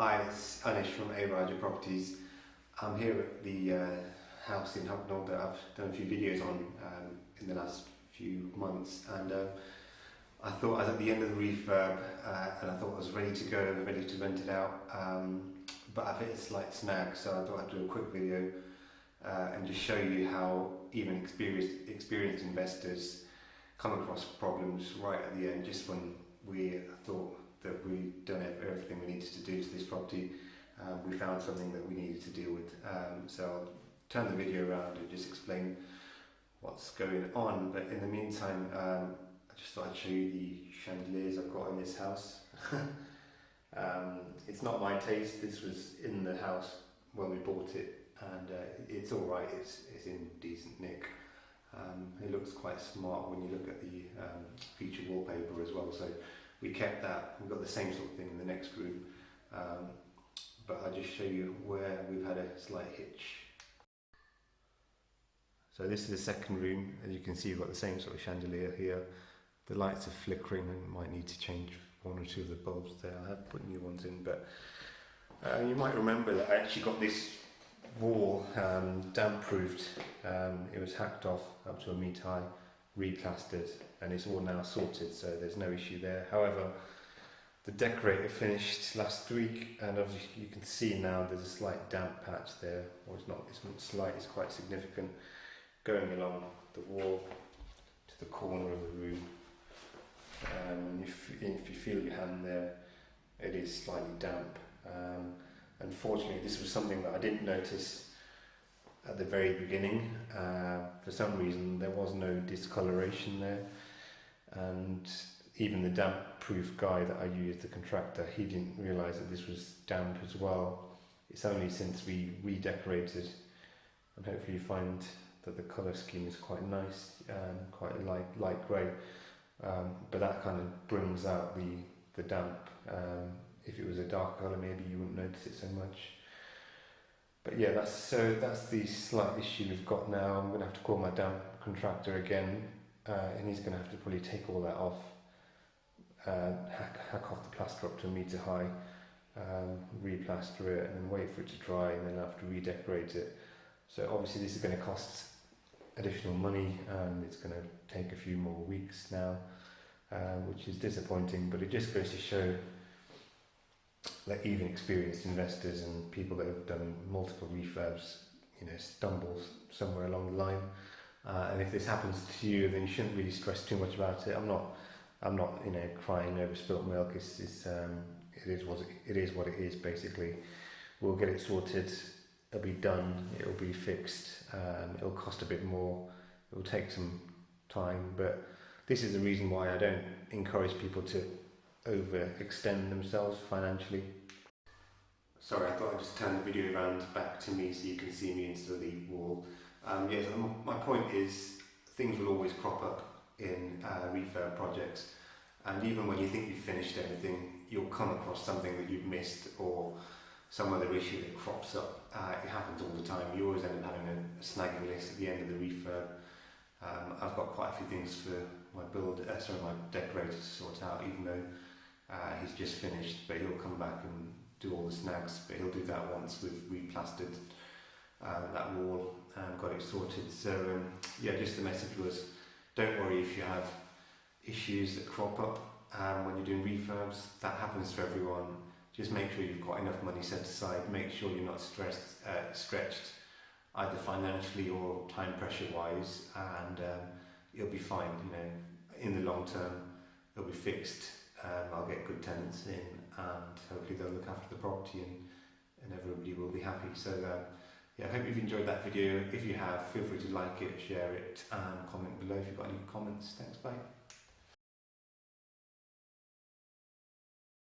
Hi, it's Anish from A Properties. I'm here at the house in Hucknall that I've done a few videos on in the last few months, and I thought I was at the end of the refurb and I thought I was ready to go, ready to rent it out, but I've hit a slight snag, so I thought I'd do a quick video and just show you how even experienced investors come across problems right at the end, just when we thought that we'd done everything we needed to do to this property. We found something that we needed to deal with. So I'll turn the video around and just explain what's going on. But in the meantime, I just thought I'd show you the chandeliers I've got in this house. It's not my taste. This was in the house when we bought it, and it's all right. It's in decent nick. It looks quite smart when you look at the featured wallpaper as well. So we kept that. We've got the same sort of thing in the next room, but I'll just show you where we've had a slight hitch. So this is the second room. As you can see, we've got the same sort of chandelier here. The lights are flickering and might need to change one or two of the bulbs there. I have put new ones in, but you might remember that I actually got this wall damp proofed. It was hacked off up to 1 metre high, replastered, and it's all now sorted, so there's no issue there. However, the decorator finished last week, and obviously you can see now there's a slight damp patch there, or it's not slight, it's quite significant, going along the wall to the corner of the room. If you feel your hand there, it is slightly damp. Unfortunately, this was something that I didn't notice at the very beginning. For some reason there was no discoloration there, and even the damp proof guy that I used, the contractor, he didn't realise that this was damp as well. It's only since we redecorated, and hopefully you find that the colour scheme is quite nice, quite light grey, but that kind of brings out the damp. If it was a dark colour, maybe you wouldn't notice it so much. But yeah, that's the slight issue we've got now. I'm going to have to call my damp contractor again, and he's going to have to probably take all that off, hack off the plaster up to 1 metre high, replaster it, and then wait for it to dry, and then I'll have to redecorate it. So obviously this is going to cost additional money, and it's going to take a few more weeks now, which is disappointing, but it just goes to show that even experienced investors and people that have done multiple refurbs, stumble somewhere along the line. And if this happens to you, then you shouldn't really stress too much about it. I'm not, crying over spilt milk. It is what it is. Basically, we'll get it sorted. It'll be done. It'll be fixed. It'll cost a bit more. It'll take some time, but this is the reason why I don't encourage people to overextend themselves financially. Sorry, I thought I'd just turn the video around back to me so you can see me instead of the wall. Yes, my point is things will always crop up in refurb projects, and even when you think you've finished everything, you'll come across something that you've missed or some other issue that crops up. It happens all the time. You always end up having a snagging list at the end of the refurb. I've got quite a few things for my decorator to sort out, even though he's just finished, but he'll come back and do all the snags, but he'll do that once we've replastered that wall and got it sorted. So yeah, just the message was, don't worry if you have issues that crop up when you're doing refurbs. That happens to everyone. Just make sure you've got enough money set aside, make sure you're not stretched either financially or time pressure wise, and it'll be fine. In the long term it'll be fixed. I'll get good tenants in, and hopefully they'll look after the property, and everybody will be happy. So yeah, I hope you've enjoyed that video. If you have, feel free to like it, share it, and comment below if you've got any comments. Thanks, bye.